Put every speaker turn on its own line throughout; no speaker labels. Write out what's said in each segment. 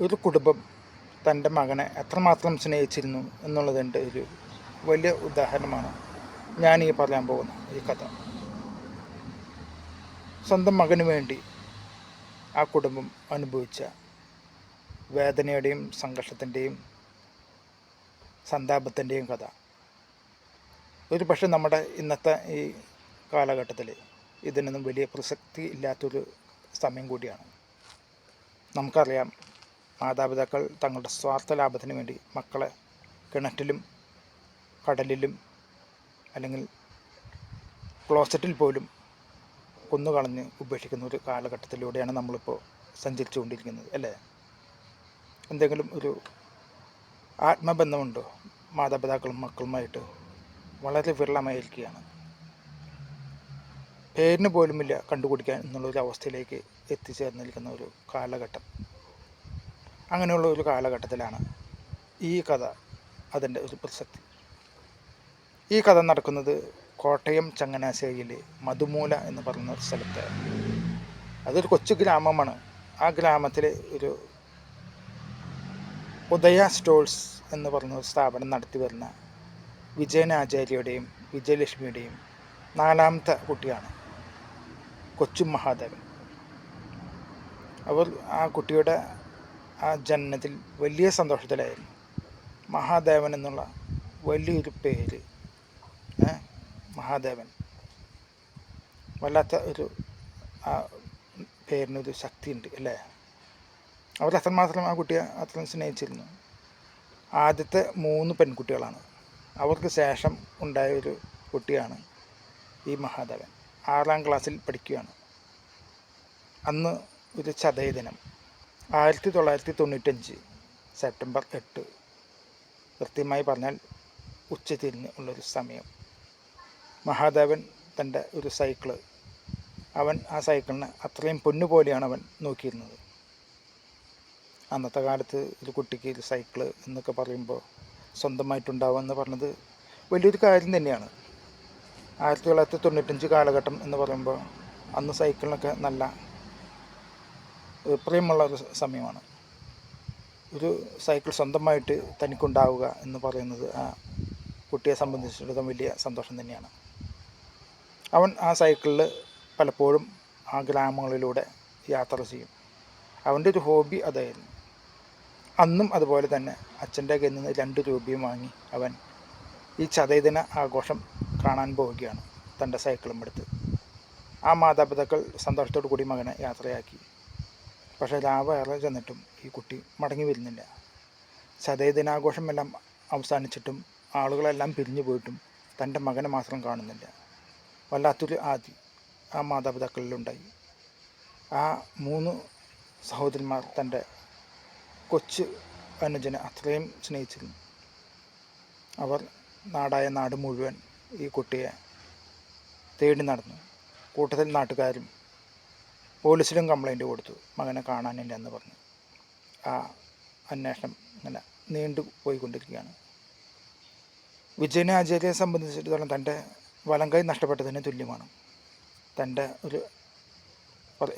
ഒരു കുടുംബം തൻ്റെ മകനെ എത്രമാത്രം സ്നേഹിച്ചിരുന്നു എന്നുള്ളതിൻ്റെ ഒരു വലിയ ഉദാഹരണമാണ് ഞാൻ ഈ പറയാൻ പോകുന്ന ഈ കഥ. സ്വന്തം മകന് വേണ്ടി ആ കുടുംബം അനുഭവിച്ച വേദനയുടെയും സംഘർഷത്തിൻ്റെയും സന്താപത്തിൻ്റെയും കഥ. ഒരു പക്ഷേ നമ്മുടെ ഇന്നത്തെ ഈ കാലഘട്ടത്തിൽ ഇതിനൊന്നും വലിയ പ്രസക്തി ഇല്ലാത്തൊരു സമയം കൂടിയാണ്. നമുക്കറിയാം, മാതാപിതാക്കൾ തങ്ങളുടെ സ്വാർത്ഥ ലാഭത്തിന് വേണ്ടി മക്കളെ കിണറ്റിലും കടലിലും അല്ലെങ്കിൽ ക്ലോസറ്റിൽ പോലും കൊന്നുകളഞ്ഞ് ഉപേക്ഷിക്കുന്ന ഒരു കാലഘട്ടത്തിലൂടെയാണ് നമ്മളിപ്പോൾ സഞ്ചരിച്ചു കൊണ്ടിരിക്കുന്നത്, അല്ലേ? എന്തെങ്കിലും ഒരു ആത്മബന്ധമുണ്ടോ മാതാപിതാക്കളും മക്കളുമായിട്ട്? വളരെ വിരളമായിരിക്കുകയാണ്. പേരിന് പോലുമില്ല കണ്ടുപിടിക്കാൻ എന്നുള്ളൊരു അവസ്ഥയിലേക്ക് എത്തിച്ചേർന്നിരിക്കുന്ന ഒരു കാലഘട്ടം. അങ്ങനെയുള്ള ഒരു കാലഘട്ടത്തിലാണ് ഈ കഥ അതിൻ്റെ ഒരു പ്രസക്തി. ഈ കഥ നടക്കുന്നത് കോട്ടയം ചങ്ങനാശ്ശേരിയിൽ മധുമൂല എന്ന് പറയുന്ന ഒരു സ്ഥലത്ത്. അതൊരു കൊച്ചു ഗ്രാമമാണ്. ആ ഗ്രാമത്തിൽ ഒരു ഉദയ സ്റ്റോൾസ് എന്ന് പറയുന്ന ഒരു സ്ഥാപനം നടത്തി വരുന്ന വിജയനാചാര്യയുടെയും വിജയലക്ഷ്മിയുടെയും 4ാമത്തെ കുട്ടിയാണ് കൊച്ചു മഹാദേവൻ. അവർ ആ കുട്ടിയുടെ ആ ജനനത്തിൽ വലിയ സന്തോഷത്തിലായിരുന്നു. മഹാദേവൻ എന്നുള്ള വലിയൊരു പേര്, മഹാദേവൻ, വല്ലാത്ത ഒരു ആ പേരിനൊരു ശക്തിയുണ്ട്, അല്ലേ? അവർ അത്രമാത്രം ആ കുട്ടിയെ അത്രയും സ്നേഹിച്ചിരുന്നു. ആദ്യത്തെ 3 പെൺകുട്ടികളാണ്. അവർക്ക് ശേഷം ഉണ്ടായ ഒരു കുട്ടിയാണ് ഈ മഹാദേവൻ. 6ാം ക്ലാസ്സിൽ പഠിക്കുകയാണ്. അന്ന് ഒരു ചതയ ദിനം, 1995 സെപ്റ്റംബർ 8, കൃത്യമായി പറഞ്ഞാൽ ഉച്ചതിരിഞ്ഞ് ഉള്ളൊരു സമയം. മഹാദേവൻ തൻ്റെ ഒരു സൈക്കിള്, അവൻ ആ സൈക്കിളിനെ അത്രയും പൊന്നുപോലെയാണ് അവൻ നോക്കിയിരുന്നത്. അന്നത്തെ കാലത്ത് ഒരു കുട്ടിക്ക് ഒരു സൈക്കിള് എന്നൊക്കെ പറയുമ്പോൾ സ്വന്തമായിട്ടുണ്ടാവുക എന്ന് പറഞ്ഞത് വലിയൊരു കാര്യം തന്നെയാണ്. 1995 കാലഘട്ടം എന്ന് പറയുമ്പോൾ അന്ന് സൈക്കിളിനൊക്കെ നല്ല പ്രിയമുള്ള ഒരു സമയമാണ്. ഒരു സൈക്കിൾ സ്വന്തമായിട്ട് തനിക്കുണ്ടാവുക എന്ന് പറയുന്നത് ആ കുട്ടിയെ സംബന്ധിച്ചിടത്തോളം വലിയ സന്തോഷം തന്നെയാണ്. അവൻ ആ സൈക്കിളിൽ പലപ്പോഴും ആ ഗ്രാമങ്ങളിലൂടെ യാത്ര ചെയ്യും. അവൻ്റെ ഒരു ഹോബി അതായിരുന്നു. അന്നും അതുപോലെ തന്നെ അച്ഛൻ്റെ കയ്യിൽ നിന്ന് 2 രൂപയും വാങ്ങി അവൻ ഈ ചതയദിന ആഘോഷം കാണാൻ പോവുകയാണ് തൻ്റെ സൈക്കിളും എടുത്ത്. ആ മാതാപിതാക്കൾ സന്തോഷത്തോടു കൂടി മകനെ യാത്രയാക്കി. പക്ഷേ രാവേറെ ചെന്നിട്ടും ഈ കുട്ടി മടങ്ങി വരുന്നില്ല. ചതയദിനാഘോഷമെല്ലാം അവസാനിച്ചിട്ടും ആളുകളെല്ലാം പിരിഞ്ഞു പോയിട്ടും തൻ്റെ മകനെ മാത്രം കാണുന്നില്ല. വല്ലാത്തൊരു ആദി ആ മാതാപിതാക്കളിലുണ്ടായി. ആ 3 സഹോദരന്മാർ തൻ്റെ കൊച്ചു അനുജനെ അത്രയും സ്നേഹിച്ചിരുന്നു. അവർ നാട് മുഴുവൻ ഈ കുട്ടിയെ തേടി നടന്നു. കൂട്ടത്തിൽ നാട്ടുകാരും പോലീസിലും കംപ്ലൈൻറ്റ് കൊടുത്തു, മകനെ കാണാനില്ല എന്ന് പറഞ്ഞു. ആ അന്വേഷണം ഇങ്ങനെ നീണ്ടുപോയിക്കൊണ്ടിരിക്കുകയാണ്. വിജയനാചാര്യയെ സംബന്ധിച്ചിടത്തോളം തൻ്റെ വലങ്കൈ നഷ്ടപ്പെട്ടതിന് തുല്യമാണ്. തൻ്റെ ഒരു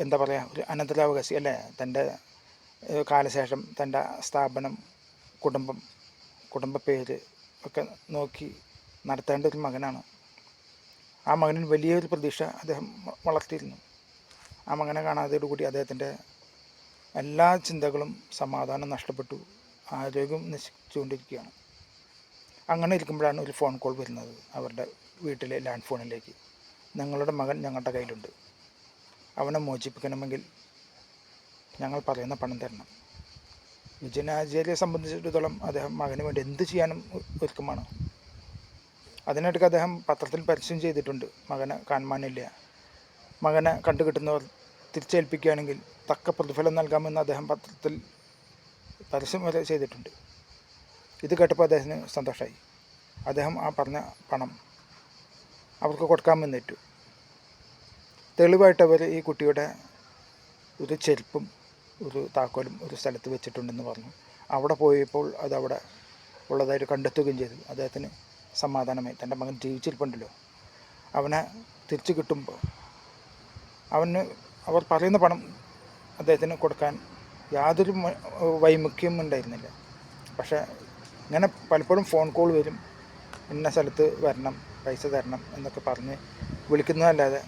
എന്താ പറയുക, ഒരു അനന്തരാവകാശി, അല്ലേ? തൻ്റെ കാലശേഷം തൻ്റെ സ്ഥാപനം, കുടുംബ പേര് ഒക്കെ നോക്കി നടത്തേണ്ട ഒരു മകനാണ്. ആ മകനിൽ വലിയൊരു പ്രതീക്ഷ അദ്ദേഹം വളർത്തിയിരുന്നു. ആ മകനെ കാണാതോടുകൂടി അദ്ദേഹത്തിൻ്റെ എല്ലാ ചിന്തകളും സമാധാനം നഷ്ടപ്പെട്ടു, ആരോഗ്യം നശിച്ചുകൊണ്ടിരിക്കുകയാണ്. അങ്ങനെ ഇരിക്കുമ്പോഴാണ് ഒരു ഫോൺ കോൾ വരുന്നത് അവരുടെ വീട്ടിലെ ലാൻഡ് ഫോണിലേക്ക്. നിങ്ങളുടെ മകൻ ഞങ്ങളുടെ കയ്യിലുണ്ട്, അവനെ മോചിപ്പിക്കണമെങ്കിൽ ഞങ്ങൾ പറയുന്ന പണം തരണം. വിജയനാചാര്യയെ സംബന്ധിച്ചിടത്തോളം അദ്ദേഹം മകന് വേണ്ടി എന്ത് ചെയ്യാനും ഒരുക്കമാണ്. അതിനിടയ്ക്ക് അദ്ദേഹം പത്രത്തിൽ പരസ്യം ചെയ്തിട്ടുണ്ട്, മകനെ കാണുവാനില്ല, മകനെ കണ്ടുകിട്ടുന്നവർ തിരിച്ചേൽപ്പിക്കുകയാണെങ്കിൽ തക്ക പ്രതിഫലം നൽകാമെന്ന് അദ്ദേഹം പത്രത്തിൽ പരസ്യം വരെ ചെയ്തിട്ടുണ്ട്. ഇത് കേട്ടപ്പോൾ അദ്ദേഹത്തിന് സന്തോഷമായി. അദ്ദേഹം ആ പറഞ്ഞ പണം അവർക്ക് കൊടുക്കാമെന്നേറ്റു. തെളിവായിട്ട് അവർ ഈ കുട്ടിയുടെ ഒരു ചെരുപ്പും ഒരു താക്കോലും ഒരു സ്ഥലത്ത് വെച്ചിട്ടുണ്ടെന്ന് പറഞ്ഞു. അവിടെ പോയപ്പോൾ അതവിടെ ഉള്ളതായിട്ട് കണ്ടെത്തുകയും ചെയ്തു. അദ്ദേഹത്തിന് സമാധാനമായി. തൻ്റെ മകൻ ജീവിച്ചിരിപ്പുണ്ടല്ലോ, അവനെ തിരിച്ചു കിട്ടുമ്പോൾ അവർ പറയുന്ന പണം അദ്ദേഹത്തിന് കൊടുക്കാൻ യാതൊരു വൈമുഖ്യം ഉണ്ടായിരുന്നില്ല. പക്ഷേ ഇങ്ങനെ പലപ്പോഴും ഫോൺ കോൾ വരും, ഇന്ന സ്ഥലത്ത് വരണം, പൈസ തരണം എന്നൊക്കെ പറഞ്ഞ് വിളിക്കുന്നതല്ലാതെ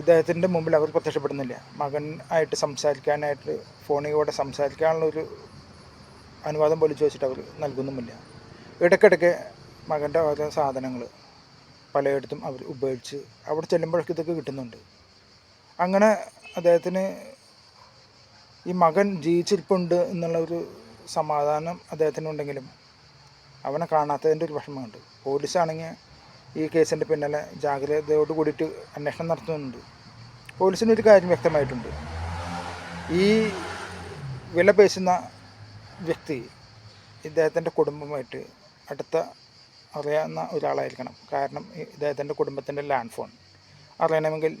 ഇദ്ദേഹത്തിൻ്റെ മുമ്പിൽ അവർ പ്രത്യക്ഷപ്പെടുന്നില്ല. മകൻ ആയിട്ട് സംസാരിക്കാനായിട്ട് ഫോണിലൂടെ സംസാരിക്കാനുള്ളൊരു അനുവാദം പോലും ചോദിച്ചിട്ട് അവർ നൽകുന്നുമില്ല. ഇടയ്ക്കിടയ്ക്ക് മകൻ്റെ ഓരോ സാധനങ്ങൾ പലയിടത്തും അവർ ഉപയോഗിച്ച് അവിടെ ചെല്ലുമ്പോഴൊക്കെ ഇതൊക്കെ കിട്ടുന്നുണ്ട്. അങ്ങനെ അദ്ദേഹത്തിന് ഈ മകൻ ജീവിച്ചിരിപ്പുണ്ട് എന്നുള്ളൊരു സമാധാനം അദ്ദേഹത്തിനുണ്ടെങ്കിലും അവനെ കാണാത്തതിൻ്റെ ഒരു വിഷമമുണ്ട്. പോലീസാണെങ്കിൽ ഈ കേസിൻ്റെ പിന്നിലെ ജാഗ്രതയോട് കൂടിയിട്ട് അന്വേഷണം നടത്തുന്നുണ്ട്. പോലീസിനൊരു കാര്യം വ്യക്തമായിട്ടുണ്ട്, ഈ വില പേശുന്ന വ്യക്തി ഇദ്ദേഹത്തിൻ്റെ കുടുംബമായിട്ട് അടുത്ത അറിയാവുന്ന ഒരാളായിരിക്കണം. കാരണം ഇദ്ദേഹത്തിൻ്റെ കുടുംബത്തിൻ്റെ ലാൻഡ് ഫോൺ അറിയണമെങ്കിൽ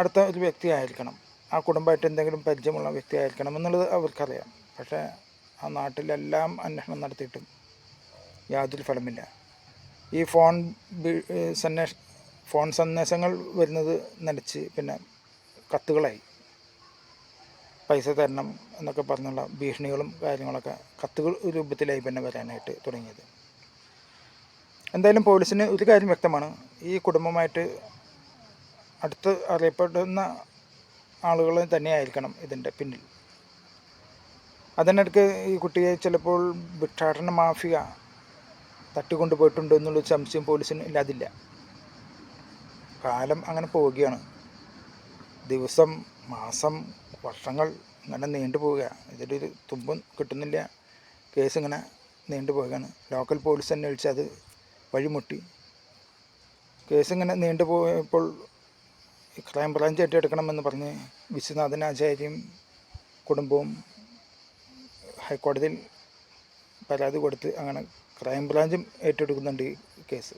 അടുത്ത ഒരു വ്യക്തി ആയിരിക്കണം, ആ കുടുംബമായിട്ട് എന്തെങ്കിലും പരിചയമുള്ള വ്യക്തി ആയിരിക്കണം എന്നുള്ളത് അവർക്കറിയാം. പക്ഷേ ആ നാട്ടിലെല്ലാം അന്വേഷണം നടത്തിയിട്ടും യാതൊരു ഫലമില്ല. ഈ ഫോൺ സന്ദേശങ്ങൾ വരുന്നത് നടിച്ച് പിന്നെ കത്തുകളായി. പൈസ തരണം എന്നൊക്കെ പറഞ്ഞുള്ള ഭീഷണികളും കാര്യങ്ങളൊക്കെ കത്തുകൾ രൂപത്തിലായി പിന്നെ വരാനായിട്ട് തുടങ്ങിയത്. എന്തായാലും പോലീസിന് ഒരു കാര്യം വ്യക്തമാണ്, ഈ കുടുംബമായിട്ട് അടുത്ത് അറിയപ്പെടുന്ന ആളുകൾ തന്നെയായിരിക്കണം ഇതിൻ്റെ പിന്നിൽ. അതിനിടയ്ക്ക് ഈ കുട്ടിയെ ചിലപ്പോൾ ഭിക്ഷാടന മാഫിയ തട്ടിക്കൊണ്ടുപോയിട്ടുണ്ടോ എന്നുള്ളൊരു സംശയം പോലീസിന് ഇല്ലാതില്ല. കാലം അങ്ങനെ പോവുകയാണ്, ദിവസം, മാസം, വർഷങ്ങൾ ഇങ്ങനെ നീണ്ടു പോവുക. ഇതിലൊരു തുമ്പും കിട്ടുന്നില്ല, കേസ് ഇങ്ങനെ നീണ്ടു പോവുകയാണ്. ലോക്കൽ പോലീസ് അന്വേഷിച്ച് അത് വഴിമുട്ടി. കേസ് ഇങ്ങനെ നീണ്ടുപോയപ്പോൾ ക്രൈംബ്രാഞ്ച് ഏറ്റെടുക്കണമെന്ന് പറഞ്ഞ് വിശ്വനാഥൻ ആചാര്യയും കുടുംബവും ഹൈക്കോടതിയിൽ പരാതി കൊടുത്ത് അങ്ങനെ ക്രൈംബ്രാഞ്ചും ഏറ്റെടുക്കുന്നുണ്ട് ഈ കേസ്.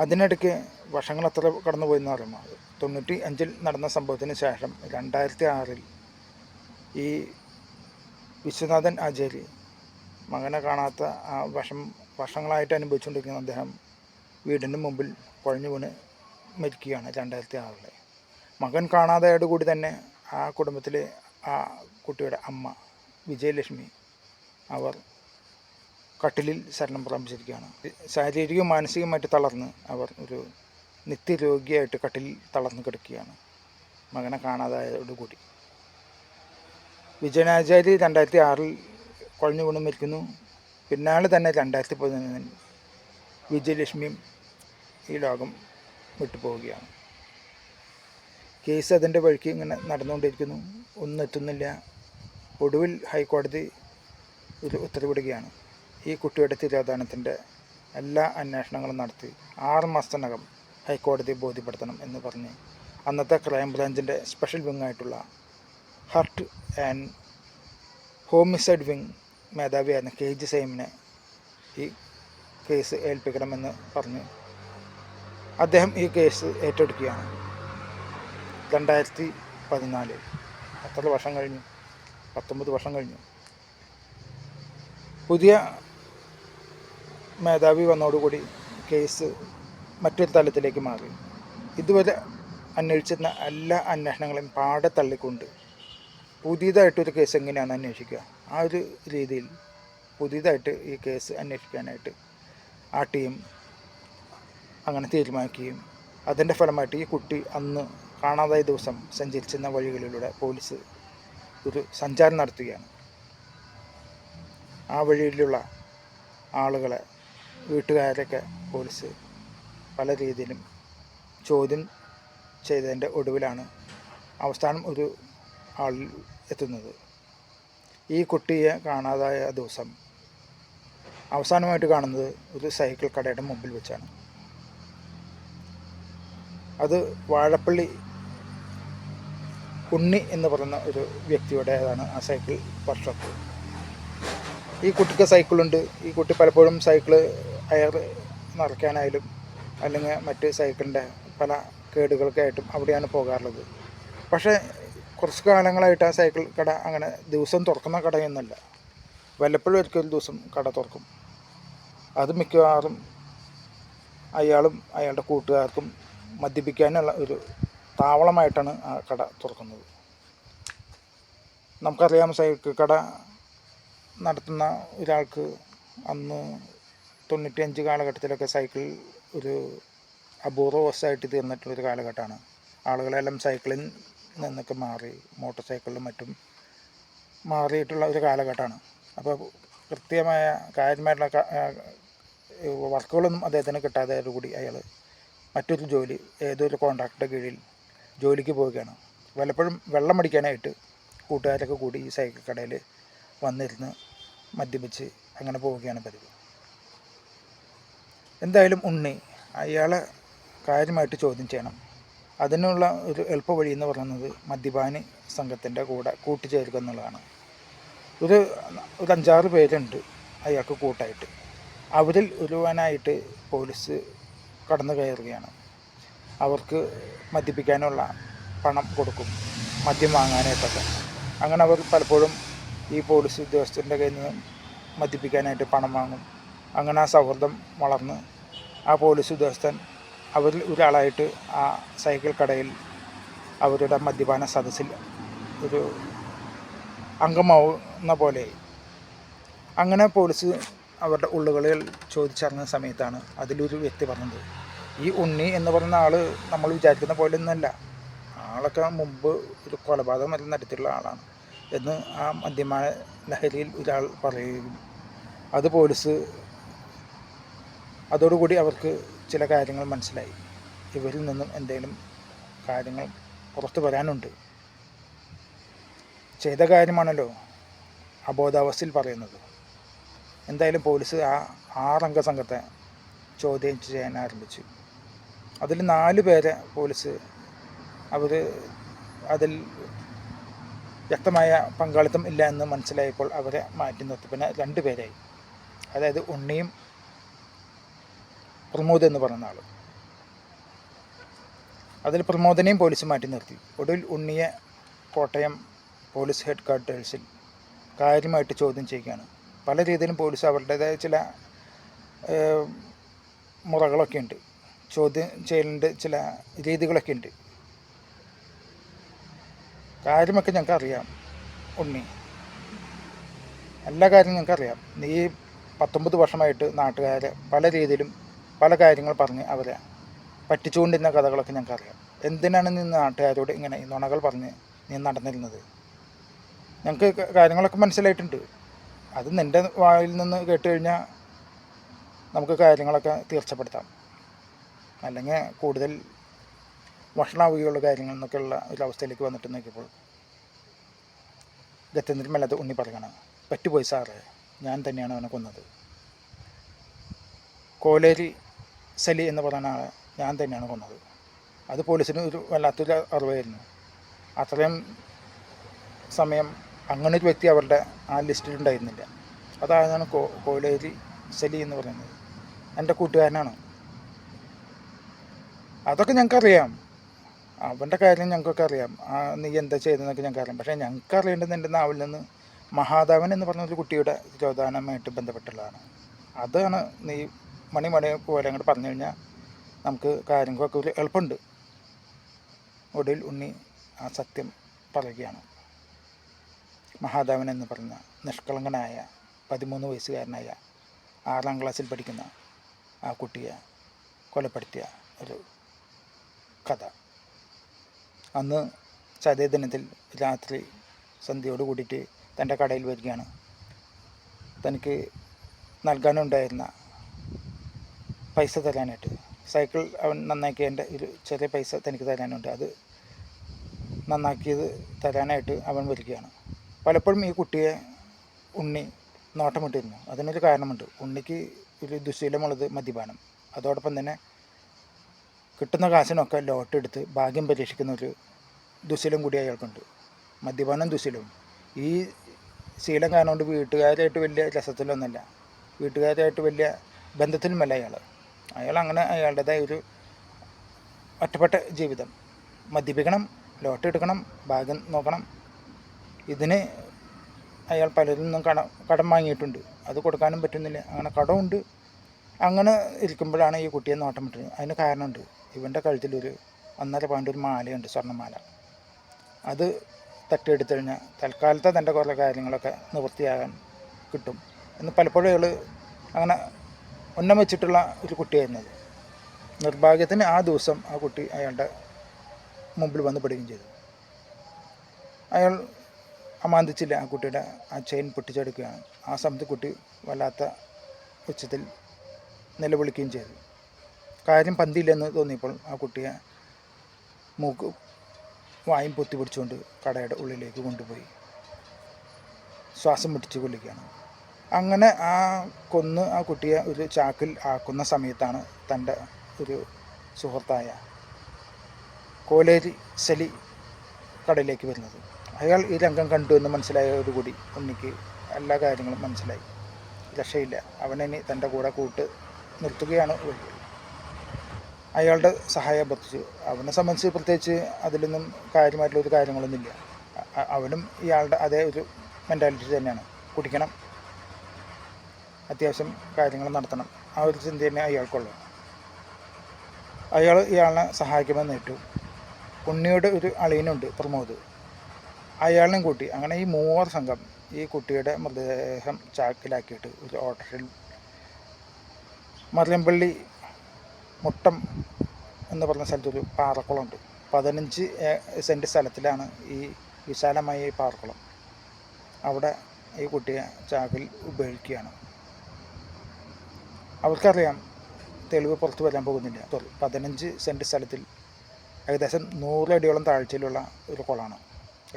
അതിനിടയ്ക്ക് വർഷങ്ങൾ എത്ര കടന്നുപോയെന്ന് പറയുമ്പോൾ 95 നടന്ന സംഭവത്തിന് ശേഷം 2006 ഈ വിശ്വനാഥൻ ആചാര്യ മകനെ കാണാത്ത ആ വർഷങ്ങളായിട്ട് അനുഭവിച്ചുകൊണ്ടിരിക്കുന്ന അദ്ദേഹം വീടിൻ്റെ മുമ്പിൽ കുഴഞ്ഞു വീണ് മരിക്കുകയാണ് 2006. മകൻ കാണാതായോടുകൂടി തന്നെ ആ കുടുംബത്തിലെ ആ കുട്ടിയുടെ അമ്മ വിജയലക്ഷ്മി അവർ കട്ടിലിൽ ശരണം പ്രാപിച്ചിരിക്കുകയാണ്. ശാരീരികവും മാനസികമായിട്ട് തളർന്ന് അവർ ഒരു നിത്യരോഗിയായിട്ട് കട്ടിലിൽ തളർന്ന് കിടക്കുകയാണ് മകനെ കാണാതായതോടുകൂടി. വിജയനാചാര്യ 2006 കുഴഞ്ഞു വീണ് മരിക്കുന്നു. പിന്നാലെ തന്നെ 2011 വിജയലക്ഷ്മിയും ഈ ലോകം വിട്ടുപോവുകയാണ്. കേസ് അതിൻ്റെ വഴിക്ക് ഇങ്ങനെ നടന്നുകൊണ്ടിരിക്കുന്നു, ഒന്നും എത്തുന്നില്ല. ഒടുവിൽ ഹൈക്കോടതി ഒരു ഉത്തരവിടുകയാണ്, ഈ കുട്ടിയുടെ തിരോധാനത്തിൻ്റെ എല്ലാ അന്വേഷണങ്ങളും നടത്തി 6 മാസത്തിനകം ഹൈക്കോടതി ബോധ്യപ്പെടുത്തണം എന്ന് പറഞ്ഞ് അന്നത്തെ ക്രൈംബ്രാഞ്ചിൻ്റെ സ്പെഷ്യൽ വിങ്ങായിട്ടുള്ള ഹർട്ട് ആൻഡ് ഹോമിസൈഡ് വിങ് മേധാവിയായിരുന്ന KG സൈമിനെ ഈ കേസ് ഏൽപ്പിക്കണമെന്ന് പറഞ്ഞ് അദ്ദേഹം ഈ കേസ് ഏറ്റെടുക്കുകയാണ്. 2014 എത്ര വർഷം കഴിഞ്ഞു? 19 വർഷം കഴിഞ്ഞു. പുതിയ മേധാവി വന്നതോടുകൂടി കേസ് മറ്റൊരു തലത്തിലേക്ക് മാറി. ഇതുവരെ അന്വേഷിച്ചിരുന്ന എല്ലാ അന്വേഷണങ്ങളെയും പാടെ തള്ളിക്കൊണ്ട് പുതിയതായിട്ടൊരു കേസ് എങ്ങനെയാണ് അന്വേഷിക്കുക, ആ ഒരു രീതിയിൽ പുതിയതായിട്ട് ഈ കേസ് അന്വേഷിക്കാനായിട്ട് ആ ടീം അങ്ങനെ തീരുമാനിക്കുകയും അതിൻ്റെ ഫലമായിട്ട് ഈ കുട്ടി അന്ന് കാണാതായ ദിവസം സഞ്ചരിച്ചിരുന്ന വഴികളിലൂടെ പോലീസ് ഒരു സഞ്ചാരം നടത്തുകയാണ്. ആ വഴിയിലുള്ള ആളുകളെ, വീട്ടുകാരൊക്കെ പോലീസ് പല രീതിയിലും ചോദ്യം ചെയ്തതിൻ്റെ ഒടുവിലാണ് അവസാനം ഒരു ആളിൽ എത്തുന്നത്. ഈ കുട്ടിയെ കാണാതായ ദിവസം അവസാനമായിട്ട് കാണുന്നത് ഒരു സൈക്കിൾ കടയുടെ മുമ്പിൽ വെച്ചാണ്. അത് വാഴപ്പള്ളി ഉണ്ണി എന്ന് പറയുന്ന ഒരു വ്യക്തിയുടേതാണ് ആ സൈക്കിൾ വർക്ക്ഷോപ്പ്. ഈ കുട്ടിക്ക് സൈക്കിളുണ്ട്. ഈ കുട്ടി പലപ്പോഴും സൈക്കിള് അയർ നിറയ്ക്കാനായാലും അല്ലെങ്കിൽ മറ്റ് സൈക്കിളിൻ്റെ പല കേടുകൾക്കായിട്ടും അവിടെയാണ് പോകാറുള്ളത്. പക്ഷേ കുറച്ച് കാലങ്ങളായിട്ട് ആ സൈക്കിൾ കട അങ്ങനെ ദിവസം തുറക്കുന്ന കടയൊന്നുമല്ല. വല്ലപ്പോഴും ഒരിക്കൽ ഒരു ദിവസം കട തുറക്കും. അത് മിക്കവാറും അയാളും അയാളുടെ കൂട്ടുകാർക്കും മദ്യപിക്കാനുള്ള ഒരു താവളമായിട്ടാണ് ആ കട തുറക്കുന്നത്. നമുക്കറിയാം, സൈക്കിൾ കട നടത്തുന്ന ഒരാൾക്ക് അന്ന് 95 കാലഘട്ടത്തിലൊക്കെ സൈക്കിൾ ഒരു അപൂർവ വസ്തുവായിട്ട് തീർന്നിട്ടുള്ളൊരു കാലഘട്ടമാണ്. ആളുകളെല്ലാം സൈക്കിളിൽ നിന്നൊക്കെ മാറി മോട്ടോർ സൈക്കിളിലും മറ്റും മാറിയിട്ടുള്ള ഒരു കാലഘട്ടമാണ്. അപ്പോൾ കൃത്യമായ കാര്യമായിട്ടുള്ള വർക്കുകളൊന്നും അദ്ദേഹത്തിന് കിട്ടാതോടുകൂടി അയാൾ മറ്റൊരു ജോലി ഏതൊരു കോൺട്രാക്ടറുടെ കീഴിൽ ജോലിക്ക് പോവുകയാണ്. പലപ്പോഴും വെള്ളം അടിക്കാനായിട്ട് കൂട്ടുകാരൊക്കെ കൂടി ഈ സൈക്കിൾ കടയിൽ വന്നിരുന്ന് മദ്യപിച്ച് അങ്ങനെ പോവുകയാണ് പതിവ്. എന്തായാലും ഉണ്ണി അയാളെ കാര്യമായിട്ട് ചോദ്യം ചെയ്യണം. അതിനുള്ള ഒരു എളുപ്പ വഴി എന്ന് പറയുന്നത് മദ്യപാനി സംഘത്തിൻ്റെ കൂടെ കൂട്ടുചേരുക എന്നുള്ളതാണ്. ഒരു 5-6 പേരുണ്ട് അയാൾക്ക് കൂട്ടായിട്ട്. അവരിൽ ഒരുവനായിട്ട് പോലീസ് കടന്നു കയറുകയാണ്. അവർക്ക് മദ്യപിക്കാനുള്ള പണം കൊടുക്കും, മദ്യം വാങ്ങാനായിട്ടൊക്കെ. അങ്ങനെ അവർ പലപ്പോഴും ഈ പോലീസ് ഉദ്യോഗസ്ഥൻ്റെ കയ്യിൽ നിന്ന് മദ്യപിക്കാനായിട്ട് പണം വാങ്ങും. അങ്ങനെ ആ സൗഹൃദം വളർന്ന് ആ പോലീസ് ഉദ്യോഗസ്ഥൻ അവരിൽ ഒരാളായിട്ട് ആ സൈക്കിൾ കടയിൽ അവരുടെ മദ്യപാന സദസ്സിൽ ഒരു അംഗമാവുന്ന പോലെയായി. അങ്ങനെ പോലീസ് അവരുടെ ഉള്ളുകളിൽ ചോദിച്ചറിഞ്ഞ സമയത്താണ് അതിലൊരു വ്യക്തി പറഞ്ഞത്, ഈ ഉണ്ണി എന്ന് പറയുന്ന ആൾ നമ്മൾ വിചാരിക്കുന്ന പോലെ ഒന്നുമല്ല, ആളൊക്കെ മുമ്പ് ഒരു കൊലപാതകം എല്ലാം നടത്തിയിട്ടുള്ള ആളാണ് എന്ന് ആ മദ്യപാന ലഹരിയിൽ ഒരാൾ പറയുകയും അത് പോലീസ് അതോടുകൂടി അവർക്ക് ചില കാര്യങ്ങൾ മനസ്സിലായി. ഇവരിൽ നിന്നും എന്തെങ്കിലും കാര്യങ്ങൾ പുറത്തു വരാനുണ്ട്. ചെയ്ത കാര്യമാണല്ലോ അബോധാവസ്ഥയിൽ പറയുന്നത്. എന്തായാലും പോലീസ് ആ 6 അംഗ സംഘത്തെ ചോദ്യം ചെയ്യാൻ ആരംഭിച്ചു. അതിൽ 4 പേരെ പോലീസ് അവർ അതിൽ വ്യക്തമായ പങ്കാളിത്തം ഇല്ല എന്ന് മനസ്സിലായപ്പോൾ അവരെ മാറ്റി നിർത്തി. പിന്നെ 2 പേരായി. അതായത് ഉണ്ണിയും പ്രമോദ് എന്ന് പറയുന്ന ആൾ. അതിൽ പ്രമോദിനെയും പോലീസ് മാറ്റി നിർത്തി. ഒടുവിൽ ഉണ്ണിയെ കോട്ടയം പോലീസ് ഹെഡ് ക്വാർട്ടേഴ്സിൽ കാര്യമായിട്ട് ചോദ്യം ചെയ്യുകയാണ്. പല രീതിയിലും പോലീസ് അവരുടേതായ ചില മുറകളൊക്കെ ഉണ്ട്, ചോദ്യം ചെയ്യലിൻ്റെ ചില രീതികളൊക്കെ ഉണ്ട്. കാര്യമൊക്കെ ഞങ്ങൾക്ക് അറിയാം ഉണ്ണി, എല്ലാ കാര്യവും ഞങ്ങൾക്കറിയാം. നീ 19 വർഷമായിട്ട് നാട്ടുകാരെ പല രീതിയിലും പല കാര്യങ്ങൾ പറഞ്ഞ് അവരെ പറ്റിച്ചുകൊണ്ടിരുന്ന കഥകളൊക്കെ ഞങ്ങൾക്കറിയാം. എന്തിനാണ് നീ നാട്ടുകാരോട് ഇങ്ങനെ ഈ നുണകൾ പറഞ്ഞ് നീ നടന്നിരുന്നത്? ഞങ്ങൾക്ക് കാര്യങ്ങളൊക്കെ മനസ്സിലായിട്ടുണ്ട്. അത് നിൻ്റെ വായിൽ നിന്ന് കേട്ട് കഴിഞ്ഞാൽ നമുക്ക് കാര്യങ്ങളൊക്കെ തീർച്ചപ്പെടുത്താം. അല്ലെങ്കിൽ കൂടുതൽ വഷളാവുകയുള്ള കാര്യങ്ങൾ എന്നൊക്കെയുള്ള ഒരവസ്ഥയിലേക്ക് വന്നിട്ട് നോക്കിയപ്പോൾ ഗത്യന്തരമല്ലാതെ ഉണ്ണി പറയണം, പറ്റുപോയി സാറേ, ഞാൻ തന്നെയാണ് അവനെ കൊന്നത്. കോലേരി സലി എന്ന് പറയുന്ന ആളെ ഞാൻ തന്നെയാണ് കൊന്നത്. അത് പോലീസിന് ഒരു വല്ലാത്തൊരു അറിവായിരുന്നു. അത്രയും സമയം അങ്ങനൊരു വ്യക്തി അവരുടെ ആ ലിസ്റ്റിലുണ്ടായിരുന്നില്ല. അതാണ് കോലേരി സലി എന്ന് പറയുന്നത്. എൻ്റെ കൂട്ടുകാരനാണ്. അതൊക്കെ ഞങ്ങൾക്കറിയാം, അവൻ്റെ കാര്യം ഞങ്ങൾക്കൊക്കെ അറിയാം. നീ എന്താ ചെയ്തതെന്നൊക്കെ ഞങ്ങൾക്കറിയാം. പക്ഷേ ഞങ്ങൾക്ക് അറിയേണ്ടത് എൻ്റെ നാവിൽ നിന്ന് മഹാദേവൻ എന്ന് പറഞ്ഞൊരു കുട്ടിയുടെ തിരോധാനമായിട്ട് ബന്ധപ്പെട്ടുള്ളതാണ്. അതാണ് നീ മണി പോലെ അങ്ങോട്ട് പറഞ്ഞു കഴിഞ്ഞാൽ നമുക്ക് കാര്യങ്ങളൊക്കെ ഒരു എളുപ്പമുണ്ട്. ഒടുവിൽ ഉണ്ണി ആ സത്യം പറയുകയാണ്. മഹാദേവൻ എന്ന് പറഞ്ഞ നിഷ്കളങ്കനായ 13 വയസ്സുകാരനായ 6ാം ക്ലാസ്സിൽ പഠിക്കുന്ന ആ കുട്ടിയെ കൊലപ്പെടുത്തിയ ഒരു കഥ. അന്ന് ചതയ ദിനത്തിൽ രാത്രി സന്ധ്യയോട് കൂടിയിട്ട് തൻ്റെ കടയിൽ വരികയാണ്. തനിക്ക് നൽകാനുണ്ടായിരുന്ന പൈസ തരാനായിട്ട്, സൈക്കിൾ അവൻ നന്നാക്കിയതിൻ്റെ ഒരു ചെറിയ പൈസ തനിക്ക് തരാനുണ്ട്, അത് നന്നാക്കിയത് തരാനായിട്ട് അവൻ വരികയാണ്. പലപ്പോഴും ഈ കുട്ടിയെ ഉണ്ണി നോട്ടമിട്ടിരുന്നു. അതിനൊരു കാരണമുണ്ട്. ഉണ്ണിക്ക് ഒരു ദുശീലമുള്ളത് മദ്യപാനം. അതോടൊപ്പം തന്നെ കിട്ടുന്ന കാശിനൊക്കെ ലോട്ടെടുത്ത് ഭാഗ്യം പരീക്ഷിക്കുന്ന ഒരു ദുശീലം കൂടി അയാൾക്കുണ്ട്. മദ്യപാനം ദുശീലവും. ഈ ശീലം കാരണം കൊണ്ട് വീട്ടുകാരായിട്ട് വലിയ രസത്തിലൊന്നുമല്ല, വീട്ടുകാരായിട്ട് വലിയ ബന്ധത്തിലുമല്ല അയാൾ അങ്ങനെ അയാളുടേതായ ഒരു ഒറ്റപ്പെട്ട ജീവിതം. മദ്യപിക്കണം, ലോട്ടെടുക്കണം, ഭാഗ്യം നോക്കണം. ഇതിന് അയാൾ പലരിൽ നിന്നും കടം വാങ്ങിയിട്ടുണ്ട്. അത് കൊടുക്കാനും പറ്റുന്നില്ല. അങ്ങനെ കടമുണ്ട്. അങ്ങനെ ഇരിക്കുമ്പോഴാണ് ഈ കുട്ടിയെ നോട്ടം വിട്ടത്. അതിന് കാരണമുണ്ട്. ഇവൻ്റെ കഴുത്തിലൊരു 1.5 പവൻ്റെ ഒരു മാലയുണ്ട്, സ്വർണ്ണമാല. അത് തട്ടിയെടുത്തു കഴിഞ്ഞാൽ തൽക്കാലത്തെ തൻ്റെ കുറേ കാര്യങ്ങളൊക്കെ നിവൃത്തിയാകാൻ കിട്ടും എന്ന് പലപ്പോഴും അയാൾ അങ്ങനെ ഉന്നം വെച്ചിട്ടുള്ള ഒരു കുട്ടിയായിരുന്നത്. നിർഭാഗ്യത്തിന് ആ ദിവസം ആ കുട്ടി അയാളുടെ മുമ്പിൽ വന്ന് പെടുകയും ചെയ്തു. അയാൾ അമാന്തിച്ചില്ല, ആ കുട്ടിയുടെ ആ ചെയിൻ പൊട്ടിച്ചെടുക്കുകയാണ്. ആ സമയത്ത് കുട്ടി വല്ലാത്ത ഉച്ചത്തിൽ നിലവിളിക്കുകയും ചെയ്തു. കാര്യം പന്തിയില്ലെന്ന് തോന്നിയപ്പോൾ ആ കുട്ടിയെ മൂക്ക് വായും പൊത്തി പിടിച്ചുകൊണ്ട് കടയുടെ ഉള്ളിലേക്ക് കൊണ്ടുപോയി ശ്വാസം മുട്ടിച്ച് കൊല്ലുകയാണ്. അങ്ങനെ കൊന്ന് ആ കുട്ടിയെ ഒരു ചാക്കിൽ ആക്കുന്ന സമയത്താണ് തൻ്റെ ഒരു സുഹൃത്തായ കോലേരി സലി കടയിലേക്ക് വരുന്നത്. അയാൾ ഈ രംഗം കണ്ടു എന്ന് മനസ്സിലായതോടുകൂടി ഉണ്ണിക്ക് എല്ലാ കാര്യങ്ങളും മനസ്സിലായി. രക്ഷയില്ല, അവനിനി തൻ്റെ കൂടെ കൂട്ട് നിർത്തുകയാണ് വഴി. അയാളുടെ സഹായം അഭ്യർത്ഥിച്ചു. അവനെ സംബന്ധിച്ച് പ്രത്യേകിച്ച് അതിലൊന്നും കാര്യമായിട്ടുള്ളൊരു കാര്യങ്ങളൊന്നുമില്ല. അവനും ഇയാളുടെ അതേ ഒരു മെൻറ്റാലിറ്റി തന്നെയാണ്. കുടിക്കണം, അത്യാവശ്യം കാര്യങ്ങൾ നടത്തണം, ആ ഒരു ചിന്ത തന്നെ അയാൾക്കുള്ളൂ. ഇയാളെ സഹായിക്കുമെന്ന് ഏറ്റു. ഉണ്ണിയുടെ ഒരു അളിയനുണ്ട്, പ്രമോദ്, അയാളിനെയും കൂട്ടി അങ്ങനെ ഈ 3 സംഘം ഈ കുട്ടിയുടെ മൃതദേഹം ചാക്കിലാക്കിയിട്ട് ഒരു ഓട്ടോറിൽ മറിയമ്പള്ളി മുട്ടം എന്ന് പറഞ്ഞ സ്ഥലത്തൊരു പാറക്കുളമുണ്ട്. 15 സെൻറ്റ് സ്ഥലത്തിലാണ് ഈ വിശാലമായ ഈ പാറക്കുളം. അവിടെ ഈ കുട്ടിയെ ചാക്കിൽ ഉപയോഗിക്കുകയാണ്. അവർക്കറിയാം തെളിവ് പുറത്തു വരാൻ പോകുന്നില്ല. 15 സെൻറ്റ് സ്ഥലത്തിൽ ഏകദേശം 100 അടിയോളം താഴ്ചയിലുള്ള ഒരു കുളമാണ്.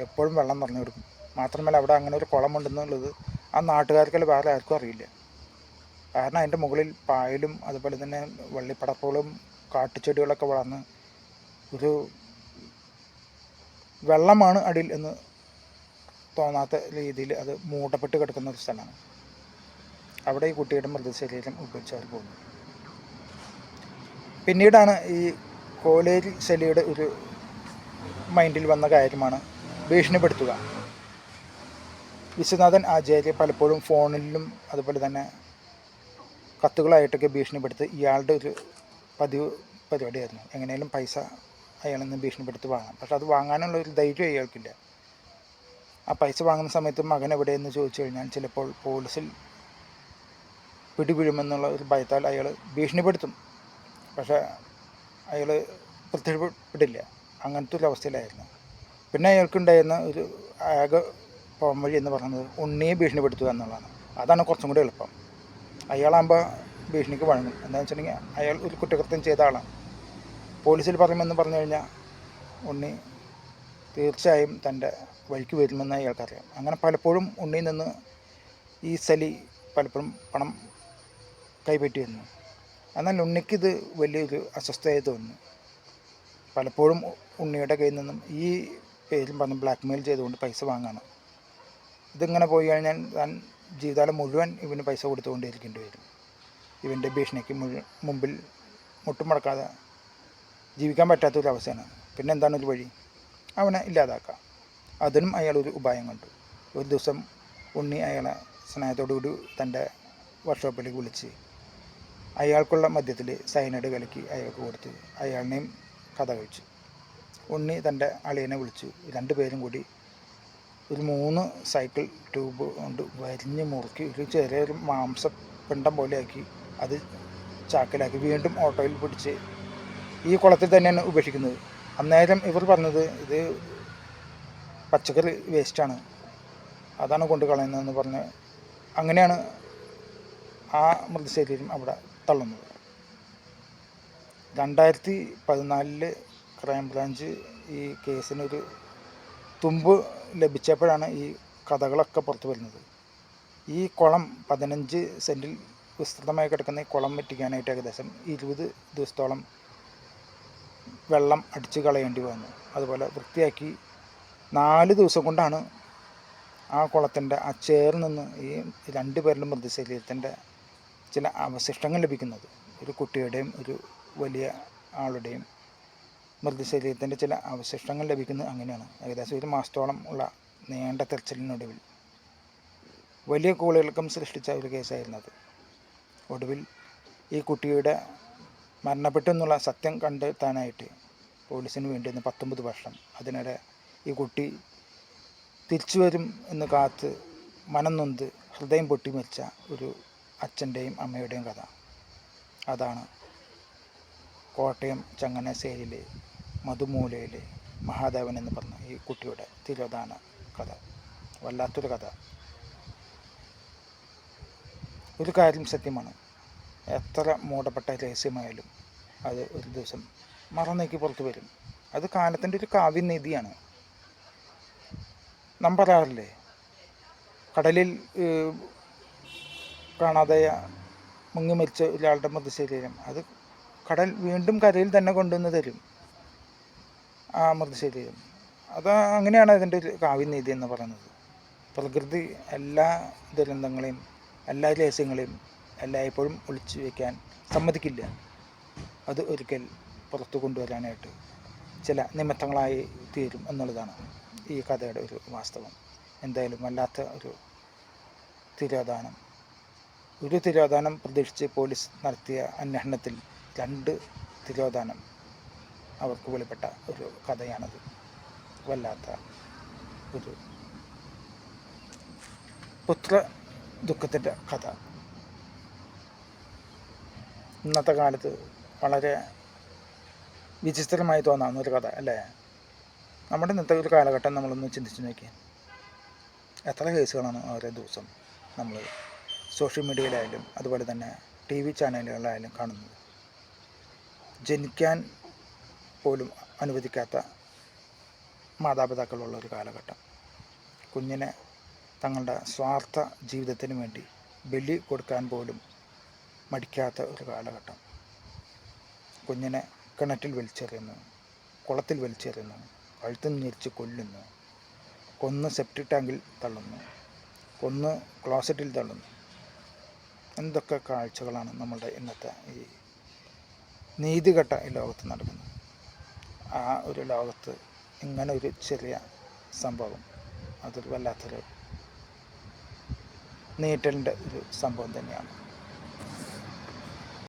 എപ്പോഴും വെള്ളം നിറഞ്ഞു കൊടുക്കും. മാത്രമല്ല അവിടെ അങ്ങനെ ഒരു കുളമുണ്ടെന്നുള്ളത് ആ നാട്ടുകാർക്കല്ല വേറെ ആർക്കും അറിയില്ല. കാരണം അതിൻ്റെ മുകളിൽ പായലും അതുപോലെ തന്നെ വള്ളിപ്പടപ്പുകളും കാട്ടുചെടികളൊക്കെ വളർന്ന് ഒരു വെള്ളമാണ് അടിയിൽ എന്ന് തോന്നാത്ത രീതിയിൽ അത് മൂടപ്പെട്ട് കിടക്കുന്ന ഒരു സ്ഥലമാണ്. അവിടെ ഈ കുട്ടിയുടെ മൃതശരീരം ഉപയോഗിച്ച് അവർ പോകുന്നു. പിന്നീടാണ് ഈ കോലേരി സലിയുടെ ഒരു മൈൻഡിൽ വന്ന കാര്യമാണ് ഭീഷണിപ്പെടുത്തുക. വിശ്വനാഥൻ ആചാര്യ പലപ്പോഴും ഫോണിലും അതുപോലെ തന്നെ കത്തുകളായിട്ടൊക്കെ ഭീഷണിപ്പെടുത്തി ഇയാളുടെ ഒരു പതിവ് പരിപാടിയായിരുന്നു. എങ്ങനെയും പൈസ അയാളിൽ നിന്ന് ഭീഷണിപ്പെടുത്തി വാങ്ങാം. പക്ഷെ അത് വാങ്ങാനുള്ള ഒരു ധൈര്യം അയാൾക്കില്ല. ആ പൈസ വാങ്ങുന്ന സമയത്ത് മകൻ എവിടെയെന്ന് ചോദിച്ചു കഴിഞ്ഞാൽ ചിലപ്പോൾ പോലീസിൽ പിടിവീഴുമെന്നുള്ള ഒരു ഭയത്താൽ അയാൾ ഭീഷണിപ്പെടുത്തും. പക്ഷേ അയാൾ പ്രത്യക്ഷപ്പെട്ടില്ല. അങ്ങനത്തെ ഒരു അവസ്ഥയിലായിരുന്നു. പിന്നെ അയാൾക്കുണ്ടായിരുന്ന ഒരു ആകെ പോംവഴി എന്ന് പറയുന്നത് ഉണ്ണിയെ ഭീഷണിപ്പെടുത്തുക എന്നുള്ളതാണ്. അതാണ് കുറച്ചും കൂടി എളുപ്പം. അയാളാകുമ്പോൾ ഭീഷണിക്ക് വഴങ്ങും. എന്താണെന്ന് വെച്ചിട്ടുണ്ടെങ്കിൽ അയാൾ ഒരു കുറ്റകൃത്യം ചെയ്ത ആളാണ്. പോലീസിൽ പറയുമെന്ന് പറഞ്ഞു കഴിഞ്ഞാൽ ഉണ്ണി തീർച്ചയായും തൻ്റെ വഴിക്ക് വരുമെന്ന് അയാൾക്കറിയാം. അങ്ങനെ പലപ്പോഴും ഉണ്ണിയിൽ നിന്ന് ഈ സലി പലപ്പോഴും പണം കൈപ്പറ്റിയിരുന്നു. എന്നാൽ ഉണ്ണിക്കിത് വലിയൊരു അസ്വസ്ഥതയായി തോന്നുന്നു. പലപ്പോഴും ഉണ്ണിയുടെ കയ്യിൽ നിന്നും ഈ പേരും പറഞ്ഞ് ബ്ലാക്ക് മെയിൽ ചെയ്തുകൊണ്ട് പൈസ വാങ്ങാണ്. ഇതിങ്ങനെ പോയി കഴിഞ്ഞാൽ താൻ ജീവിതകാലം മുഴുവൻ ഇവന് പൈസ കൊടുത്തുകൊണ്ടിരിക്കേണ്ടി വരും. ഇവൻ്റെ ഭീഷണിക്ക് മുമ്പിൽ മുട്ടും മടക്കാതെ ജീവിക്കാൻ പറ്റാത്തൊരവസ്ഥയാണ്. പിന്നെ എന്താണ് ഒരു വഴി? അവനെ ഇല്ലാതാക്കാം. അതിനും അയാളൊരു ഉപായം കണ്ടു. ഒരു ദിവസം ഉണ്ണി അയാളെ സ്നേഹത്തോടുകൂടി തൻ്റെ വർക്ക്ഷോപ്പിലേക്ക് വിളിച്ച് അയാൾക്കുള്ള മദ്യത്തിൽ സൈനൈഡ് കലക്കി അയാൾക്ക് കൊടുത്ത് അയാളിനെയും കഥ കഴിച്ചു. ഉണ്ണി തൻ്റെ അളിയനെ വിളിച്ചു. 2 പേരും കൂടി ഒരു 3 സൈക്കിൾ ട്യൂബ് കൊണ്ട് വരിഞ്ഞ് മുറുക്കി ഒരു ചെറിയൊരു മാംസപ്പിണ്ടം പോലെയാക്കി അത് ചാക്കിലാക്കി വീണ്ടും ഓട്ടോയിൽ പിടിച്ച് ഈ കുളത്തിൽ തന്നെയാണ് ഉപേക്ഷിക്കുന്നത്. അന്നേരം ഇവർ പറഞ്ഞത് ഇത് പച്ചക്കറി വേസ്റ്റാണ്, അതാണ് കൊണ്ട് കളയുന്നതെന്ന് പറഞ്ഞ് അങ്ങനെയാണ് ആ മൃതശരീരം അവിടെ തള്ളുന്നത്. 2014 ക്രൈംബ്രാഞ്ച് ഈ കേസിനൊരു തുമ്പ് ലഭിച്ചപ്പോഴാണ് ഈ കഥകളൊക്കെ പുറത്തു വരുന്നത്. ഈ കുളം 15 സെൻറ്റിൽ വിസ്തൃതമായി കിടക്കുന്ന ഈ കുളം വെട്ടിക്കാനായിട്ട് ഏകദേശം 20 ദിവസത്തോളം വെള്ളം അടിച്ച് കളയേണ്ടി വന്നു. അതുപോലെ വൃത്തിയാക്കി 4 ദിവസം കൊണ്ടാണ് ആ കുളത്തിൻ്റെ ആ ചേറിൽ നിന്ന് ഈ 2 പേരുടെ മൃതശരീരത്തിൻ്റെ ചില അവശിഷ്ടങ്ങൾ ലഭിക്കുന്നത്. ഒരു കുട്ടിയുടെയും ഒരു വലിയ ആളുടെയും മൃതശരീരത്തിൻ്റെ ചില അവശിഷ്ടങ്ങൾ ലഭിക്കുന്നത് അങ്ങനെയാണ്. ഏകദേശം 1 മാസത്തോളം ഉള്ള നീണ്ട തെരച്ചിലിനൊടുവിൽ വലിയ കോളിളക്കം സൃഷ്ടിച്ച ഒരു കേസായിരുന്നു അത്. ഒടുവിൽ ഈ കുട്ടിയുടെ മരണപ്പെട്ടു എന്നുള്ള സത്യം കണ്ടെത്താനായിട്ട് പോലീസിന് വേണ്ടി വന്ന് 19 വർഷം. അതിനിടെ ഈ കുട്ടി തിരിച്ചു വരും എന്ന് കാത്ത് മനം നൊന്ത് ഹൃദയം പൊട്ടി മരിച്ച ഒരു അച്ഛൻ്റെയും അമ്മയുടെയും കഥ. അതാണ് കോട്ടയം ചങ്ങനാശ്ശേരിയിലെ മധുമൂലയിലെ മഹാദേവൻ എന്ന് പറഞ്ഞ ഈ കുട്ടിയുടെ തിരോധാന കഥ. വല്ലാത്തൊരു കഥ. ഒരു കാര്യം സത്യമാണ്, എത്ര മൂടപ്പെട്ട രഹസ്യമായാലും അത് ഒരു ദിവസം മറന്നേക്ക് പുറത്തു വരും. അത് കാലത്തിൻ്റെ ഒരു കാവ്യനീതിയാണ്. നാം പറയാറില്ലേ, കടലിൽ കാണാതെ മുങ്ങി മരിച്ച ഒരാളുടെ മൃതശരീരം അത് കടൽ വീണ്ടും കരയിൽ തന്നെ കൊണ്ടുവന്ന് തരും ആ മൃതശരീരം. അത് അങ്ങനെയാണ് അതിൻ്റെ ഒരു കാവ്യനീതി എന്ന് പറയുന്നത്. പ്രകൃതി എല്ലാ ദുരന്തങ്ങളെയും എല്ലാ രഹസ്യങ്ങളെയും എല്ലായ്പ്പോഴും ഒളിച്ചു വയ്ക്കാൻ സമ്മതിക്കില്ല. അത് ഒരിക്കൽ പുറത്തു കൊണ്ടുവരാനായിട്ട് ചില നിമിത്തങ്ങളായി തീരും എന്നുള്ളതാണ് ഈ കഥയുടെ ഒരു വാസ്തവം. എന്തായാലും വല്ലാത്ത ഒരു തിരോധാനം. ഒരു തിരോധാനം പ്രതീക്ഷിച്ച് പോലീസ് നടത്തിയ അന്വേഷണത്തിൽ 2 തിരോധാനം അവർക്ക് വെളിപ്പെട്ട ഒരു കഥയാണത്. വല്ലാത്ത ഒരു പുത്ര ദുഃഖത്തിൻ്റെ കഥ. ഇന്നത്തെ കാലത്ത് വളരെ വിചിത്രമായി തോന്നാവുന്ന ഒരു കഥ അല്ലേ? നമ്മുടെ ഇന്നത്തെ ഒരു കാലഘട്ടം നമ്മളൊന്ന് ചിന്തിച്ച് നോക്കിയാൽ എത്ര കേസുകളാണ് ഓരോ ദിവസം നമ്മൾ സോഷ്യൽ മീഡിയയിലായാലും അതുപോലെ തന്നെ TV ചാനലുകളിലായാലും കാണുന്നത്. ജനിക്കാൻ പോലും അനുവദിക്കാത്ത മാതാപിതാക്കളുള്ള ഒരു കാലഘട്ടം. കുഞ്ഞിനെ തങ്ങളുടെ സ്വാർത്ഥ ജീവിതത്തിന് വേണ്ടി ബലി കൊടുക്കാൻ പോലും മടിക്കാത്ത ഒരു കാലഘട്ടം. കുഞ്ഞിനെ കിണറ്റിൽ വലിച്ചെറിയുന്നു, കുളത്തിൽ വലിച്ചെറിയുന്നു, കഴുത്തിൽ ഞെരിച്ച് കൊല്ലുന്നു, കൊന്ന് സെപ്റ്റിക് ടാങ്കിൽ തള്ളുന്നു, കൊന്ന് ക്ലോസറ്റിൽ തള്ളുന്നു. എന്തൊക്കെ കാഴ്ചകളാണ് നമ്മളുടെ ഇന്നത്തെ ഈ നീതികെട്ട ഈ ലോകത്ത് നടക്കുന്നത്. ആ ഒരു ലോകത്ത് ഇങ്ങനെ ഒരു ചെറിയ സംഭവം, അതൊരു വല്ലാത്തൊരു നീറ്റലിൻ്റെ ഒരു സംഭവം തന്നെയാണ്.